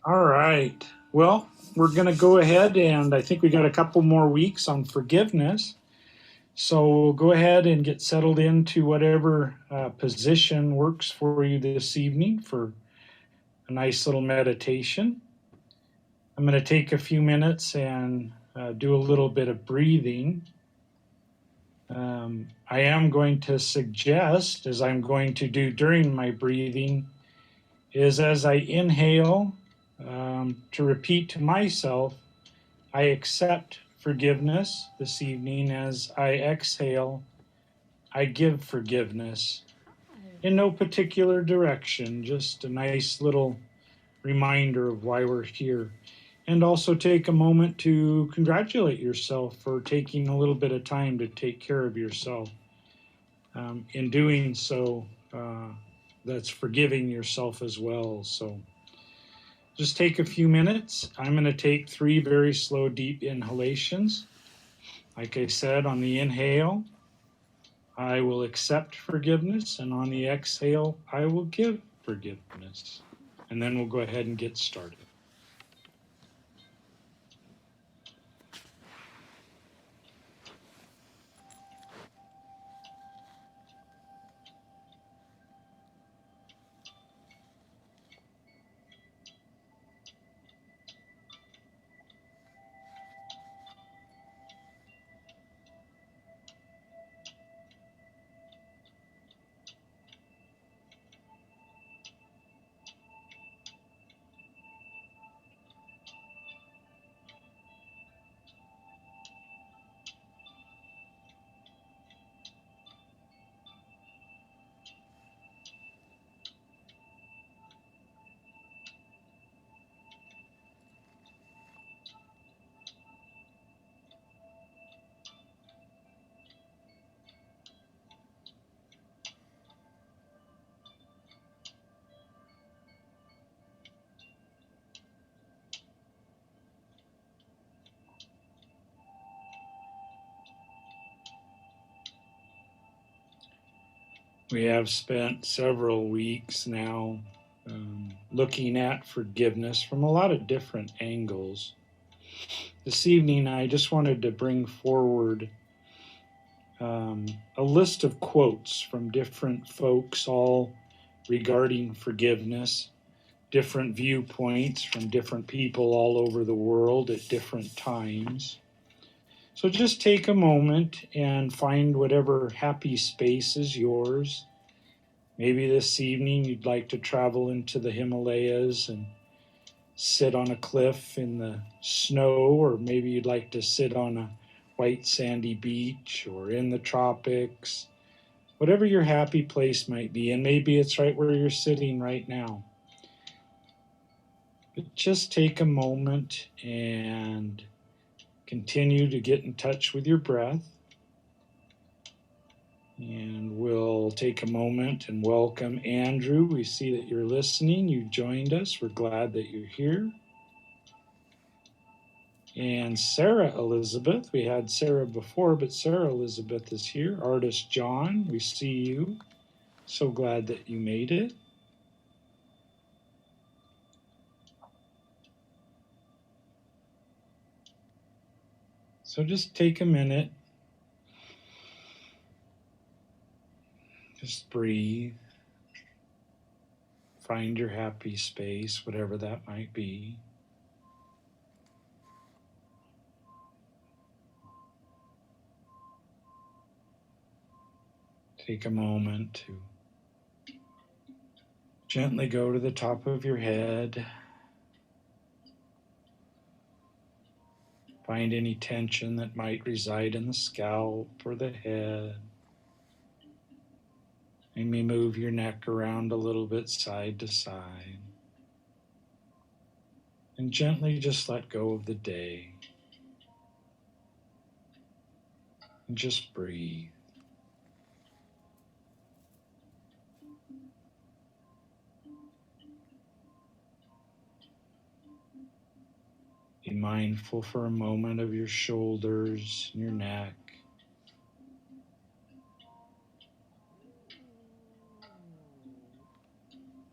All right. Well, we're going to go ahead and I think we got a couple more weeks on forgiveness. So we'll go ahead and get settled into whatever position works for you this evening for a nice little meditation. I'm going to take a few minutes and do a little bit of breathing. I am going to suggest, as I'm going to do during my breathing, is as I inhale, to repeat to myself, I accept forgiveness this evening. As I exhale, I give forgiveness in no particular direction, just a nice little reminder of why we're here. And also take a moment to congratulate yourself for taking a little bit of time to take care of yourself. In doing so, that's forgiving yourself as well. So just take a few minutes. I'm going to take 3 very slow, deep inhalations. Like I said, on the inhale, I will accept forgiveness, and on the exhale, I will give forgiveness. And then we'll go ahead and get started. We have spent several weeks now looking at forgiveness from a lot of different angles. This evening, I just wanted to bring forward a list of quotes from different folks, all regarding forgiveness, different viewpoints from different people all over the world at different times. So just take a moment and find whatever happy space is yours. Maybe this evening you'd like to travel into the Himalayas and sit on a cliff in the snow, or maybe you'd like to sit on a white sandy beach or in the tropics, whatever your happy place might be. And maybe it's right where you're sitting right now. But just take a moment and continue to get in touch with your breath. And we'll take a moment and welcome Andrew. We see that you're listening. You joined us. We're glad that you're here. And Sarah Elizabeth, we had Sarah before, but Sarah Elizabeth is here. Artist John, we see you. So glad that you made it. So just take a minute. Just breathe. Find your happy space, whatever that might be. Take a moment to gently go to the top of your head. Find any tension that might reside in the scalp or the head. Maybe move your neck around a little bit side to side. And gently just let go of the day. And just breathe. Be mindful for a moment of your shoulders and your neck.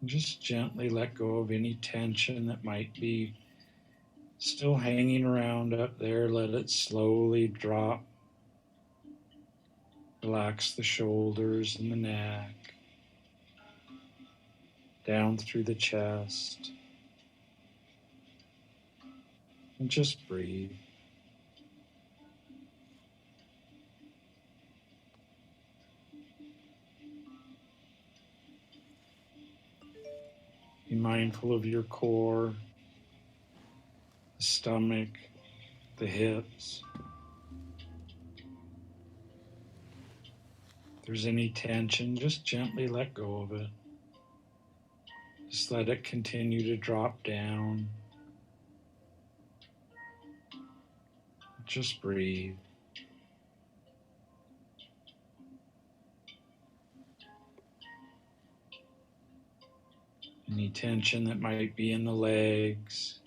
Just gently let go of any tension that might be still hanging around up there. Let it slowly drop. Relax the shoulders and the neck, down through the chest, and just breathe. Be mindful of your core, the stomach, the hips. If there's any tension, just gently let go of it. Just let it continue to drop down. Just breathe. Any tension that might be in the legs,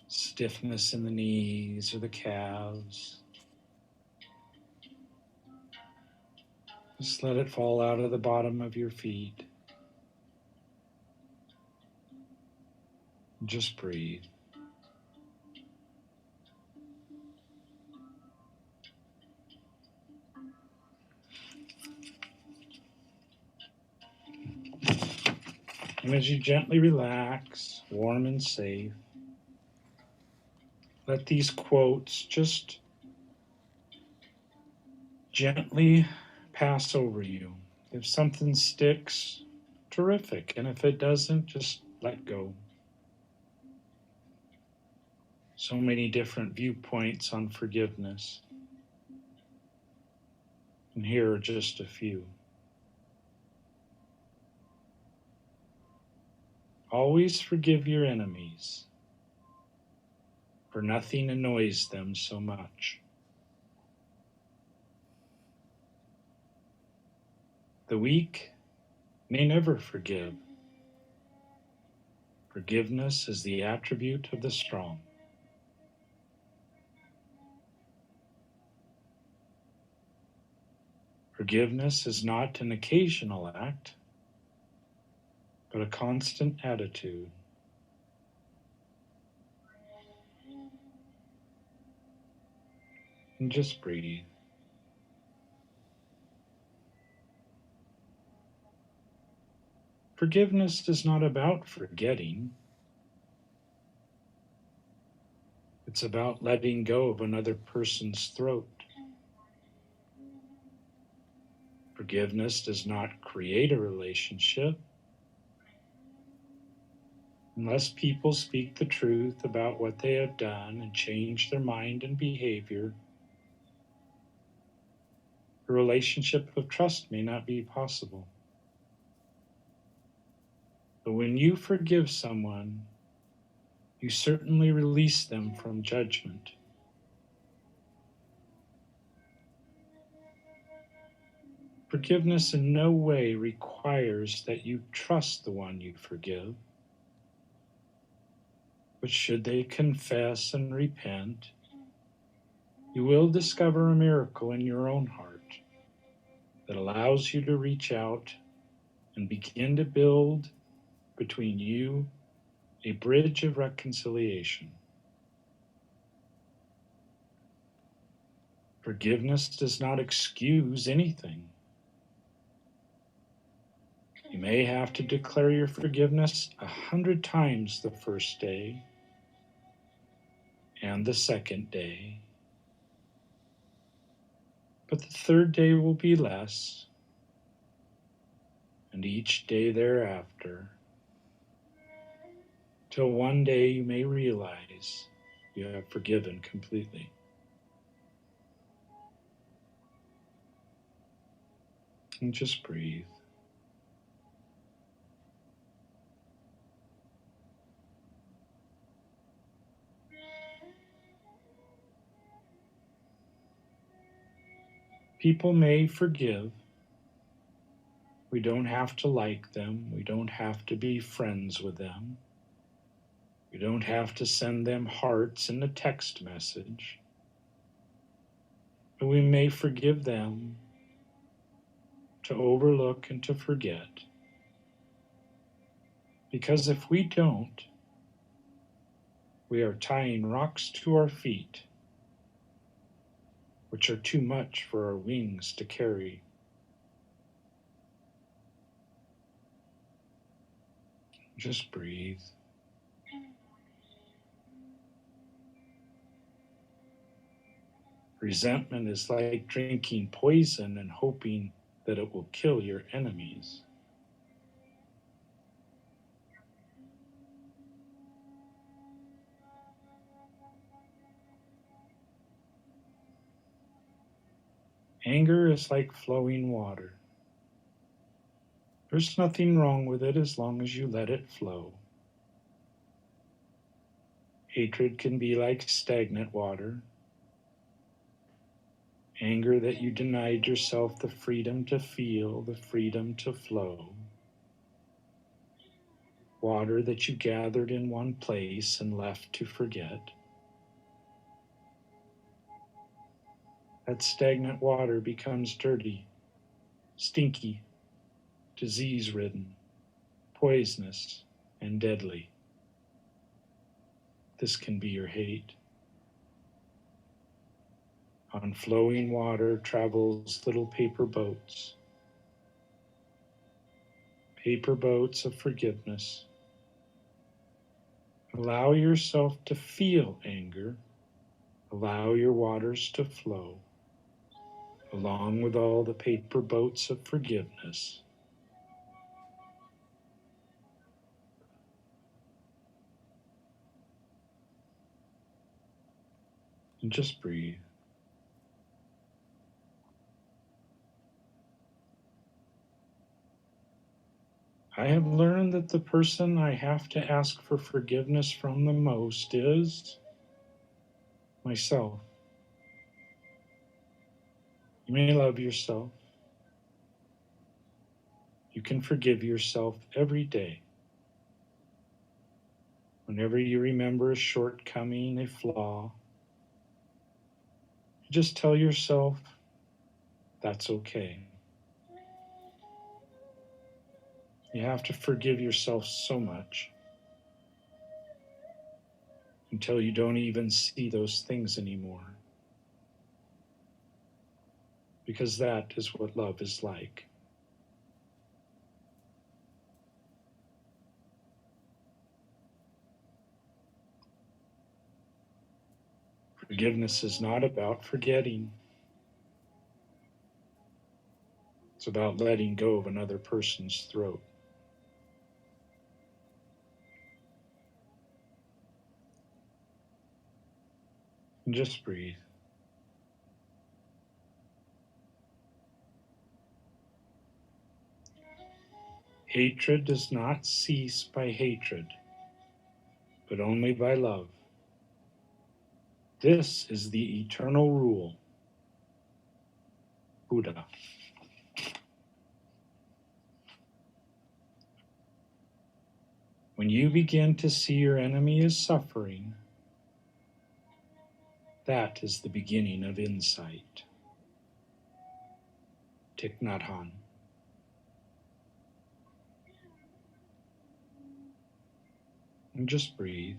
stiffness in the knees or the calves. Just let it fall out of the bottom of your feet. Just breathe. And as you gently relax, warm and safe, let these quotes just gently pass over you. If something sticks, terrific. And if it doesn't, just let go. So many different viewpoints on forgiveness. And here are just a few. Always forgive your enemies, for nothing annoys them so much. The weak may never forgive. Forgiveness is the attribute of the strong. Forgiveness is not an occasional act, but a constant attitude. And just breathe. Forgiveness is not about forgetting. It's about letting go of another person's throat. Forgiveness does not create a relationship. Unless people speak the truth about what they have done and change their mind and behavior, a relationship of trust may not be possible. But when you forgive someone, you certainly release them from judgment. Forgiveness in no way requires that you trust the one you forgive. But should they confess and repent, you will discover a miracle in your own heart that allows you to reach out and begin to build between you a bridge of reconciliation. Forgiveness does not excuse anything. You may have to declare your forgiveness 100 times the first day and the second day, but the third day will be less, and each day thereafter, till one day you may realize you have forgiven completely. And just breathe. People may forgive. We don't have to like them. We don't have to be friends with them. We don't have to send them hearts in a text message. But we may forgive them, to overlook and to forget. Because if we don't, we are tying rocks to our feet, which are too much for our wings to carry. Just breathe. Resentment is like drinking poison and hoping that it will kill your enemies. Anger is like flowing water. There's nothing wrong with it as long as you let it flow. Hatred can be like stagnant water. Anger that you denied yourself the freedom to feel, the freedom to flow. Water that you gathered in one place and left to forget. That stagnant water becomes dirty, stinky, disease-ridden, poisonous, and deadly. This can be your hate. On flowing water travels little paper boats of forgiveness. Allow yourself to feel anger. Allow your waters to flow, along with all the paper boats of forgiveness. And just breathe. I have learned that the person I have to ask for forgiveness from the most is myself. You may love yourself. You can forgive yourself every day. Whenever you remember a shortcoming, a flaw, you just tell yourself, that's okay. You have to forgive yourself so much until you don't even see those things anymore. Because that is what love is like. Forgiveness is not about forgetting. It's about letting go of another person's throat. And just breathe. Hatred does not cease by hatred, but only by love. This is the eternal rule. Buddha. When you begin to see your enemy as suffering, that is the beginning of insight. Thich Nhat Hanh. And just breathe.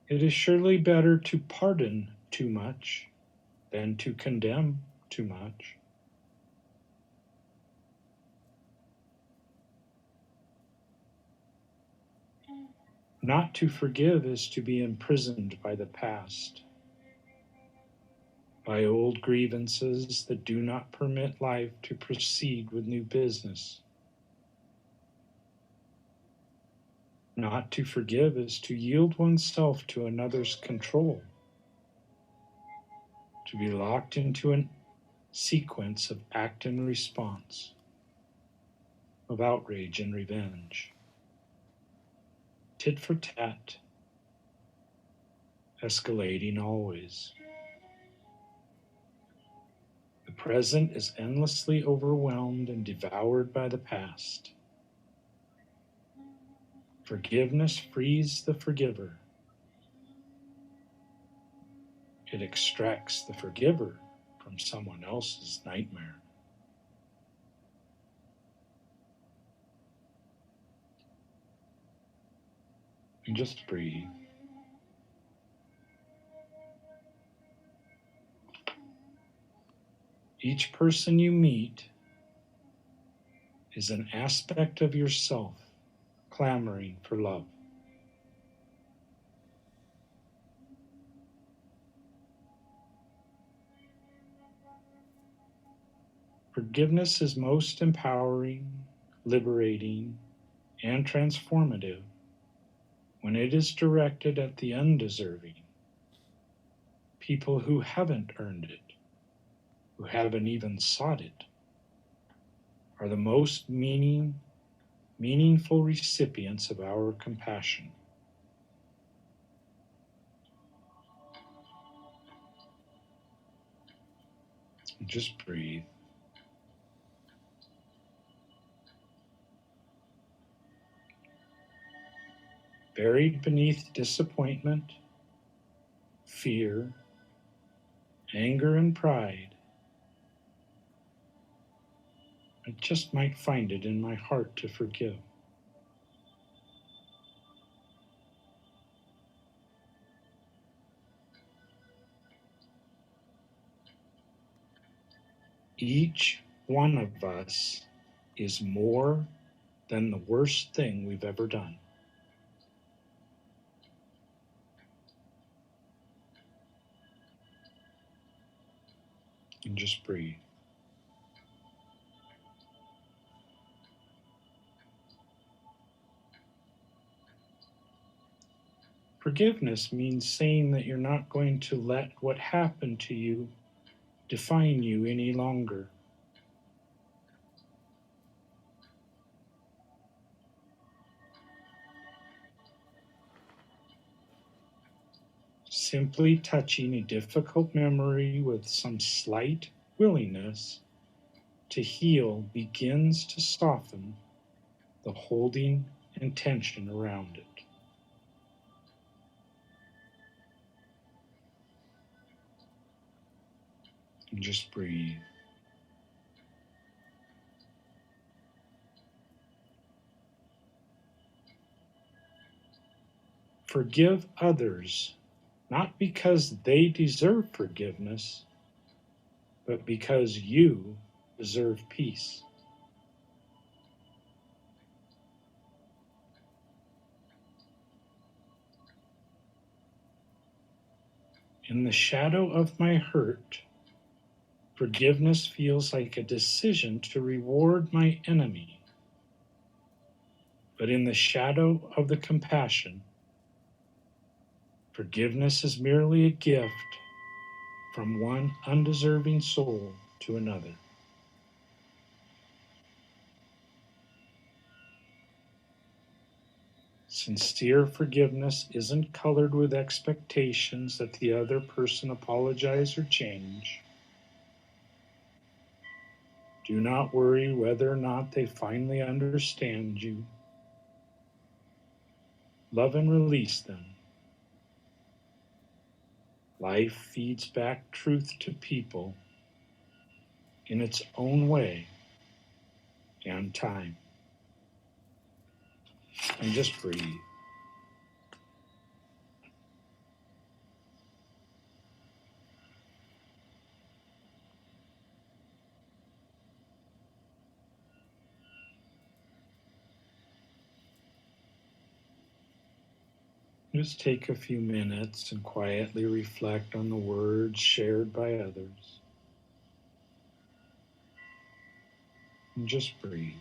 It is surely better to pardon too much than to condemn too much. Not to forgive is to be imprisoned by the past, by old grievances that do not permit life to proceed with new business. Not to forgive is to yield oneself to another's control, to be locked into a sequence of act and response, of outrage and revenge. Tit for tat, escalating always. The present is endlessly overwhelmed and devoured by the past. Forgiveness frees the forgiver. It extracts the forgiver from someone else's nightmare. And just breathe. Each person you meet is an aspect of yourself clamoring for love. Forgiveness is most empowering, liberating, and transformative when it is directed at the undeserving, people who haven't earned it, who haven't even sought it, are the most meaningful recipients of our compassion. Just breathe. Buried beneath disappointment, fear, anger, and pride, I just might find it in my heart to forgive. Each one of us is more than the worst thing we've ever done. And just breathe. Forgiveness means saying that you're not going to let what happened to you define you any longer. Simply touching a difficult memory with some slight willingness to heal begins to soften the holding and tension around it. And just breathe. Forgive others, not because they deserve forgiveness, but because you deserve peace. In the shadow of my hurt, forgiveness feels like a decision to reward my enemy. But in the shadow of the compassion, forgiveness is merely a gift from one undeserving soul to another. Sincere forgiveness isn't colored with expectations that the other person apologize or change. Do not worry whether or not they finally understand you. Love and release them. Life feeds back truth to people in its own way and time. And just breathe. Just take a few minutes and quietly reflect on the words shared by others. And just breathe.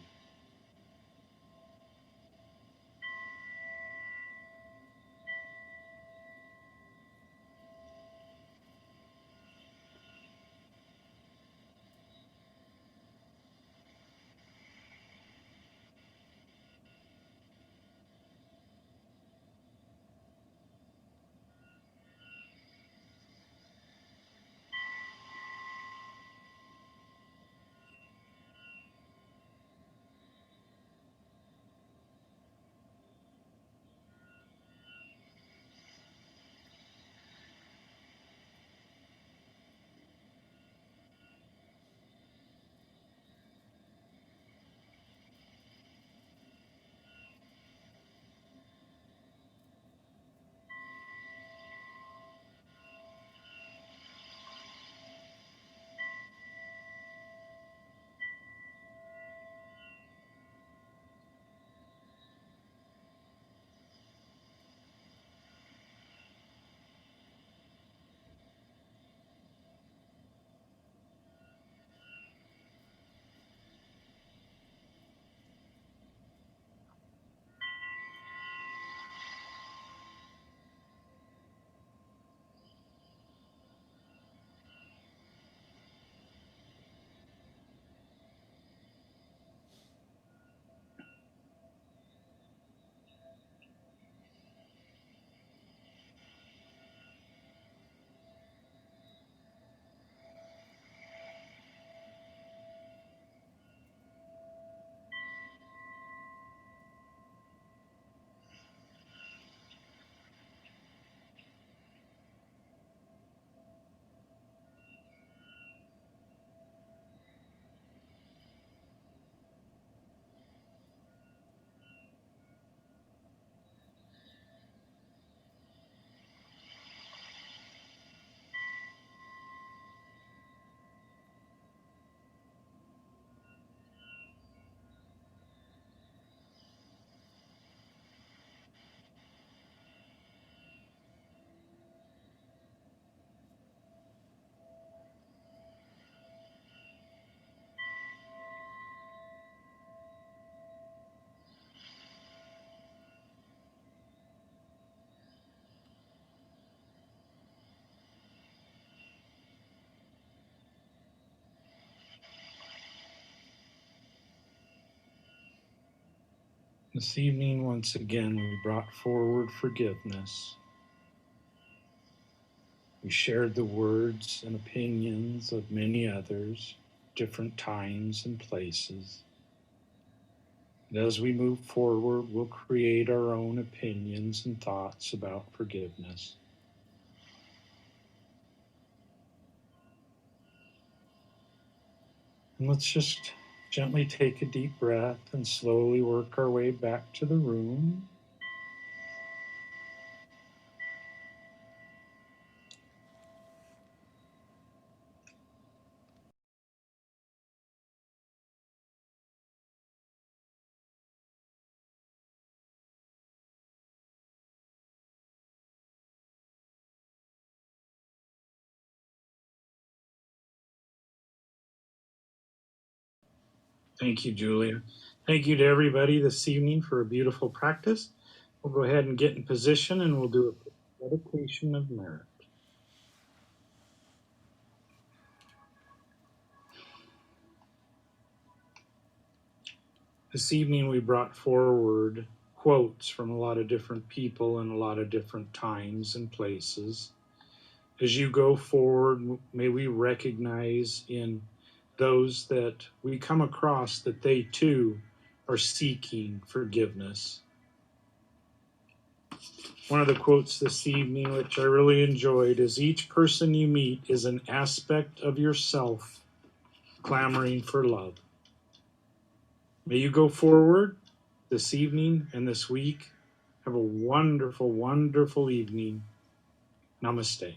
This evening, once again, we brought forward forgiveness. We shared the words and opinions of many others, different times and places. And as we move forward, we'll create our own opinions and thoughts about forgiveness. And let's just gently take a deep breath and slowly work our way back to the room. Thank you, Julia. Thank you to everybody this evening for a beautiful practice. We'll go ahead and get in position and we'll do a meditation of merit. This evening we brought forward quotes from a lot of different people in a lot of different times and places. As you go forward, may we recognize in those that we come across that they too are seeking forgiveness. One of the quotes this evening, which I really enjoyed, is each person you meet is an aspect of yourself clamoring for love. May you go forward this evening and this week. Have a wonderful, wonderful evening. Namaste.